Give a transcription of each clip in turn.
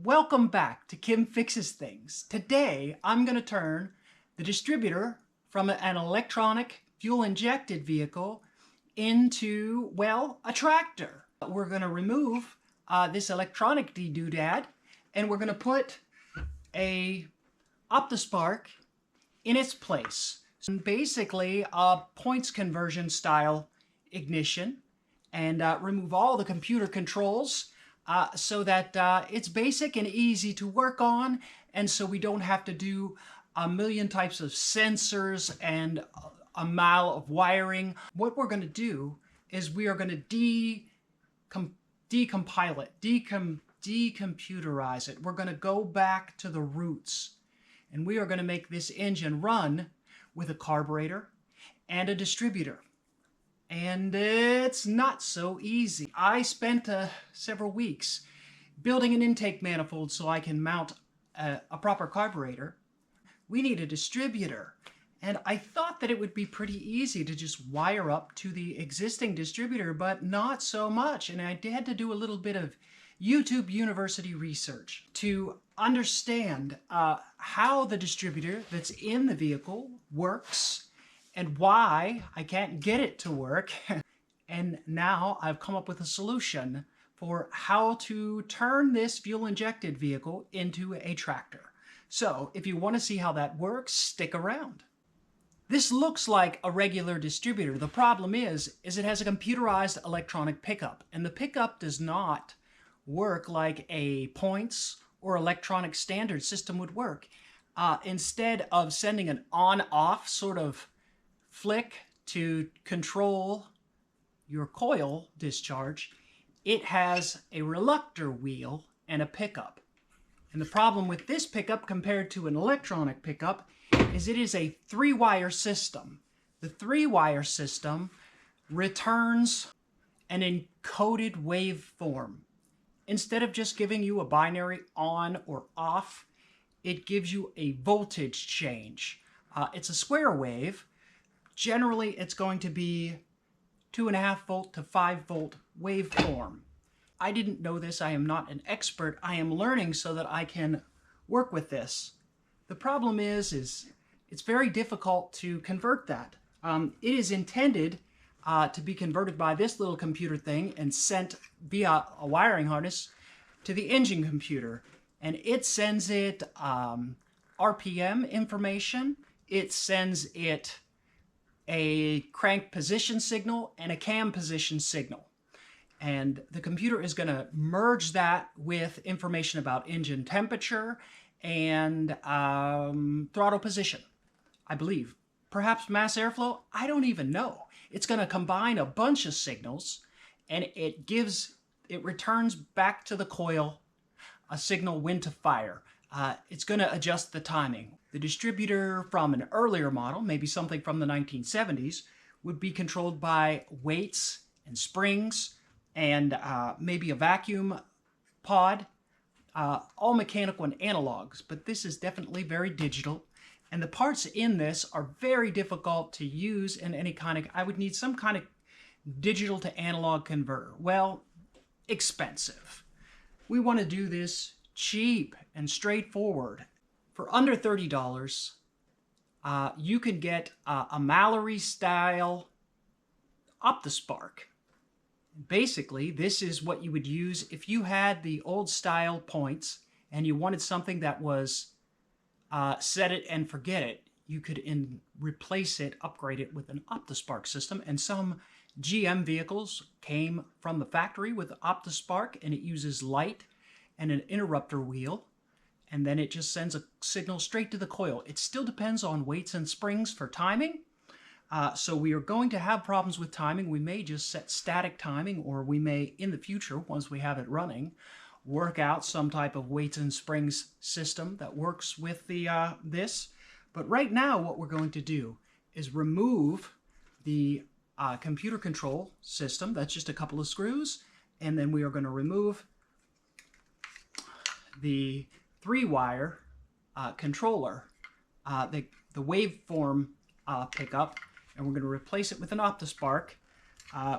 Welcome back to Kim Fixes Things. Today I'm going to turn the distributor from an electronic fuel-injected vehicle into, well, a tractor. We're going to remove this electronic doodad and we're going to put a OptiSpark in its place. So basically a points conversion style ignition, and remove all the computer controls so that it's basic and easy to work on, and so we don't have to do a million types of sensors and a mile of wiring. What we're going to do is we are going to decompile it, decomputerize it. We're going to go back to the roots, and we are going to make this engine run with a carburetor and a distributor. And it's not so easy. I spent several weeks building an intake manifold so I can mount a proper carburetor. We need a distributor. And I thought that it would be pretty easy to just wire up to the existing distributor, but not so much. And I had to do a little bit of YouTube University research to understand how the distributor that's in the vehicle works and why I can't get it to work. And now I've come up with a solution for how to turn this fuel-injected vehicle into a tractor. So if you want to see how that works, stick around. This looks like a regular distributor. The problem is it has a computerized electronic pickup, and the pickup does not work like a points or electronic standard system would work. Instead of sending an on-off sort of flick to control your coil discharge, it has a reluctor wheel and a pickup. And the problem with this pickup compared to an electronic pickup is it is a three-wire system. The three-wire system returns an encoded waveform. Instead of just giving you a binary on or off, it gives you a voltage change. It's a square wave. Generally, it's going to be 2.5 volt to 5 volt waveform. I didn't know this. I am not an expert. I am learning so that I can work with this. The problem is it's very difficult to convert that. It is intended to be converted by this little computer thing and sent via a wiring harness to the engine computer. And it sends it RPM information. It sends it a crank position signal and a cam position signal. And the computer is going to merge that with information about engine temperature and throttle position, I believe. Perhaps mass airflow? I don't even know. It's going to combine a bunch of signals, and it returns back to the coil a signal when to fire. It's going to adjust the timing. The distributor from an earlier model, maybe something from the 1970s, would be controlled by weights and springs and maybe a vacuum pod, all mechanical and analogs, but this is definitely very digital. And the parts in this are very difficult to use in any kind of, I would need some kind of digital to analog converter. Well, expensive. We want to do this cheap and straightforward. For under $30, you can get a Mallory style OptiSpark. Basically, this is what you would use if you had the old style points and you wanted something that was set it and forget it. You could replace it, upgrade it with an OptiSpark system, and some GM vehicles came from the factory with OptiSpark, and it uses light and an interrupter wheel, and then it just sends a signal straight to the coil. It still depends on weights and springs for timing. So we are going to have problems with timing. We may just set static timing, or we may, in the future, once we have it running, work out some type of weights and springs system that works with the this. But right now, what we're going to do is remove the computer control system. That's just a couple of screws. And then we are going to remove the three-wire controller, the waveform pickup, and we're going to replace it with an OptiSpark.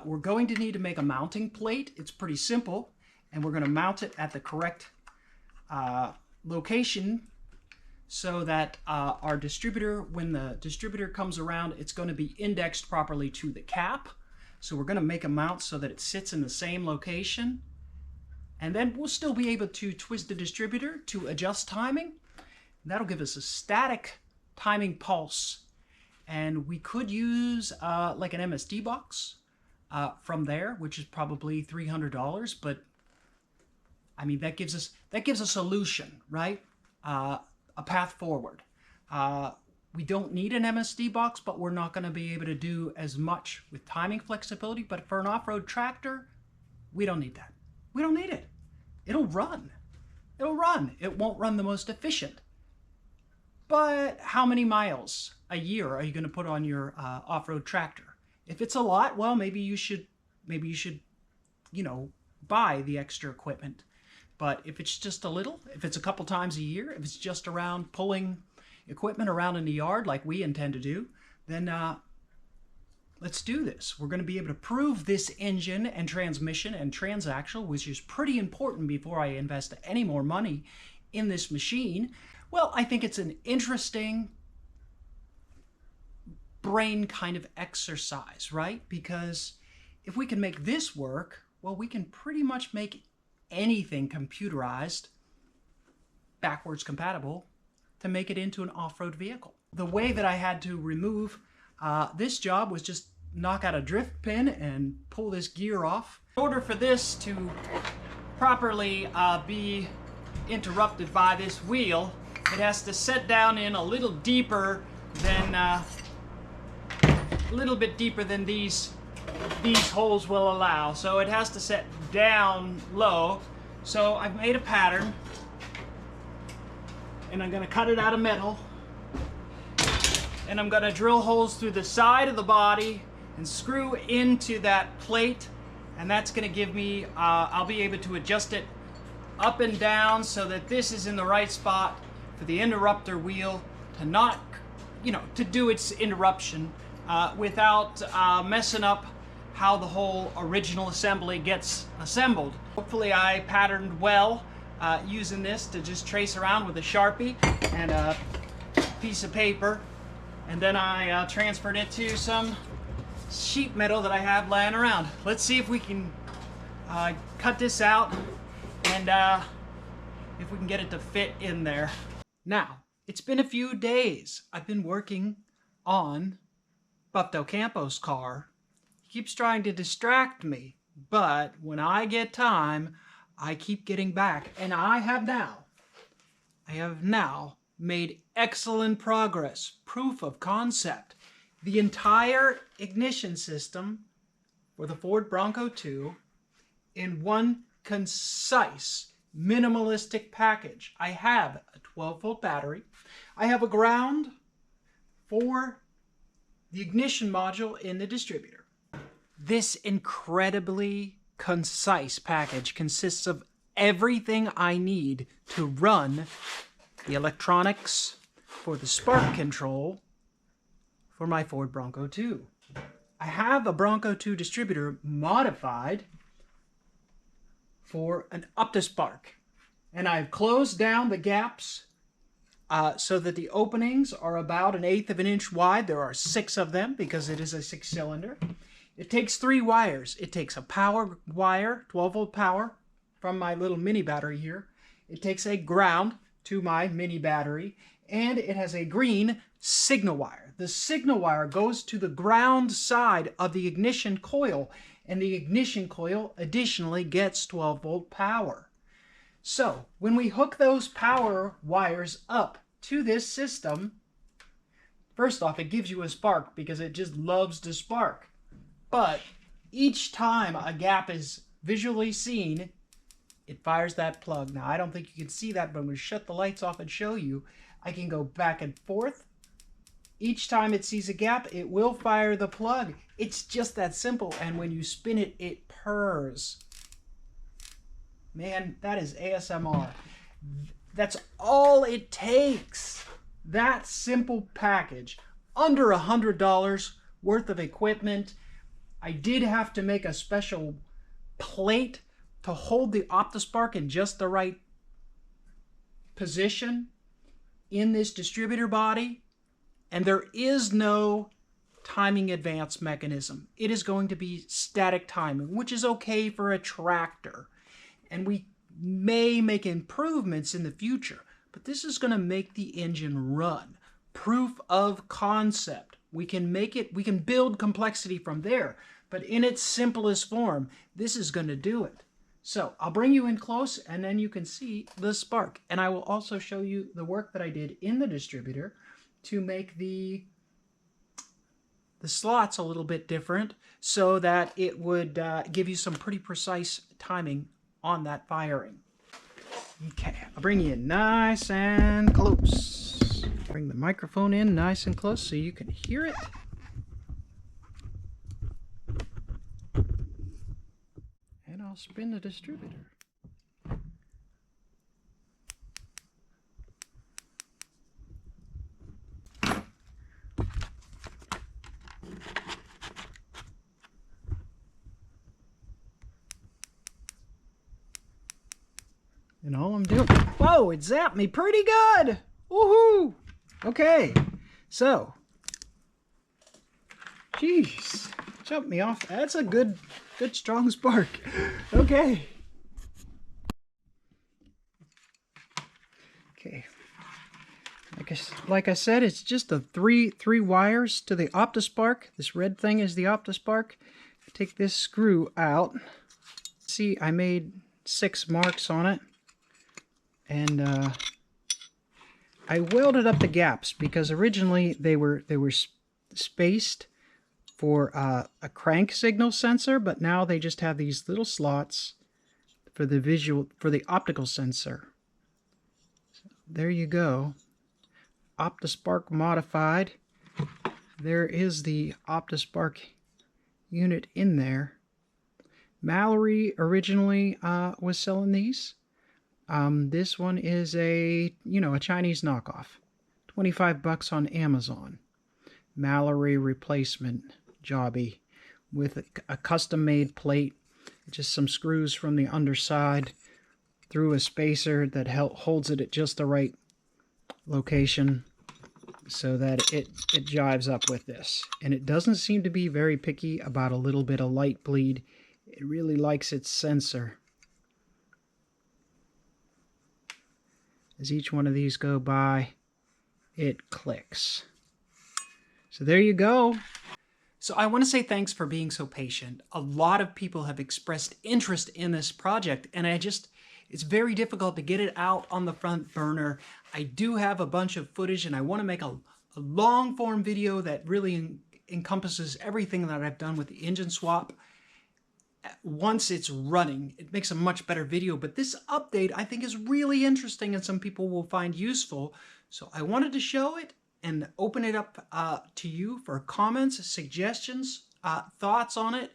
We're going to need to make a mounting plate. It's pretty simple, and we're going to mount it at the correct location so that our distributor, when the distributor comes around, it's going to be indexed properly to the cap. So we're going to make a mount so that it sits in the same location. And then we'll still be able to twist the distributor to adjust timing. That'll give us a static timing pulse. And we could use like an MSD box from there, which is probably $300. But I mean, that gives us a solution, right? A path forward. We don't need an MSD box, but we're not going to be able to do as much with timing flexibility. But for an off-road tractor, we don't need that. We don't need it. It'll run. It'll run. It won't run the most efficient. But how many miles a year are you going to put on your off-road tractor? If it's a lot, well, maybe you should, you know, buy the extra equipment. But if it's just a little, if it's a couple times a year, if it's just around pulling equipment around in the yard like we intend to do, then let's do this. We're going to be able to prove this engine and transmission and transaxle, which is pretty important before I invest any more money in this machine. Well, I think it's an interesting brain kind of exercise, right? Because if we can make this work, well, we can pretty much make anything computerized, backwards compatible, to make it into an off-road vehicle. The way that I had to remove this job was just knock out a drift pin and pull this gear off. In order for this to properly be interrupted by this wheel, it has to set down in a little deeper than these holes will allow. So it has to set down low. So I've made a pattern and I'm going to cut it out of metal, and I'm going to drill holes through the side of the body and screw into that plate, and that's going to give me I'll be able to adjust it up and down so that this is in the right spot for the interrupter wheel to not, you know, to do its interruption without messing up how the whole original assembly gets assembled. Hopefully I patterned well using this to just trace around with a Sharpie and a piece of paper, and then I transferred it to some sheet metal that I have laying around. Let's see if we can cut this out and if we can get it to fit in there. Now, it's been a few days. I've been working on Buff Del Campo's car. He keeps trying to distract me, but when I get time, I keep getting back, and I have now made excellent progress. Proof of concept. The entire ignition system for the Ford Bronco II in one concise, minimalistic package. I have a 12-volt battery. I have a ground for the ignition module in the distributor. This incredibly concise package consists of everything I need to run the electronics for the spark control for my Ford Bronco II. I have a Bronco II distributor modified for an OptiSpark, and I've closed down the gaps so that the openings are about 1/8 of an inch wide. There are 6 of them because it is a 6-cylinder. It takes 3 wires. It takes a power wire, 12-volt power, from my little mini battery here. It takes a ground to my mini battery, and it has a green signal wire. The signal wire goes to the ground side of the ignition coil, and the ignition coil additionally gets 12-volt power. So when we hook those power wires up to this system, first off, it gives you a spark because it just loves to spark. But each time a gap is visually seen, it fires that plug. Now, I don't think you can see that, but I'm going to shut the lights off and show you. I can go back and forth. Each time it sees a gap, it will fire the plug. It's just that simple. And when you spin it, it purrs. Man, that is ASMR. That's all it takes. That simple package. Under $100 worth of equipment. I did have to make a special plate to hold the OptiSpark in just the right position in this distributor body, and there is no timing advance mechanism. It is going to be static timing, which is okay for a tractor. And we may make improvements in the future, but this is going to make the engine run. Proof of concept. We can make it, we can build complexity from there, but in its simplest form, this is going to do it. So I'll bring you in close and then you can see the spark. And I will also show you the work that I did in the distributor to make the slots a little bit different so that it would give you some pretty precise timing on that firing. Okay, I'll bring you in nice and close. Bring the microphone in nice and close so you can hear it. And I'll spin the distributor. And all I'm doing, whoa, it zapped me pretty good. Woohoo! Okay, so, jeez, jumped me off. That's a good strong spark. Okay. Okay. Like I said, it's just the three wires to the OptiSpark. This red thing is the OptiSpark. Take this screw out. See, I made 6 marks on it. And I welded up the gaps because originally they were spaced for a crank signal sensor, but now they just have these little slots for the optical sensor. So there you go. OptiSpark modified. There is the OptiSpark unit in there. Mallory originally was selling these. This one is a Chinese knockoff. $25 on Amazon. Mallory replacement jobby with a custom-made plate. Just some screws from the underside through a spacer that holds it at just the right location so that it jives up with this. And it doesn't seem to be very picky about a little bit of light bleed. It really likes its sensor. As each one of these go by, it clicks. So there you go. So I want to say thanks for being so patient. A lot of people have expressed interest in this project, and it's very difficult to get it out on the front burner. I do have a bunch of footage, and I want to make a long form video that really encompasses everything that I've done with the engine swap. Once it's running, it makes a much better video, but this update I think is really interesting and some people will find useful. So I wanted to show it and open it up to you for comments, suggestions, thoughts on it.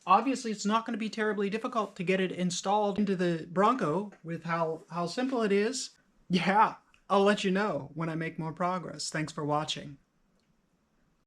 Obviously, it's not going to be terribly difficult to get it installed into the Bronco with how simple it is. Yeah, I'll let you know when I make more progress. Thanks for watching.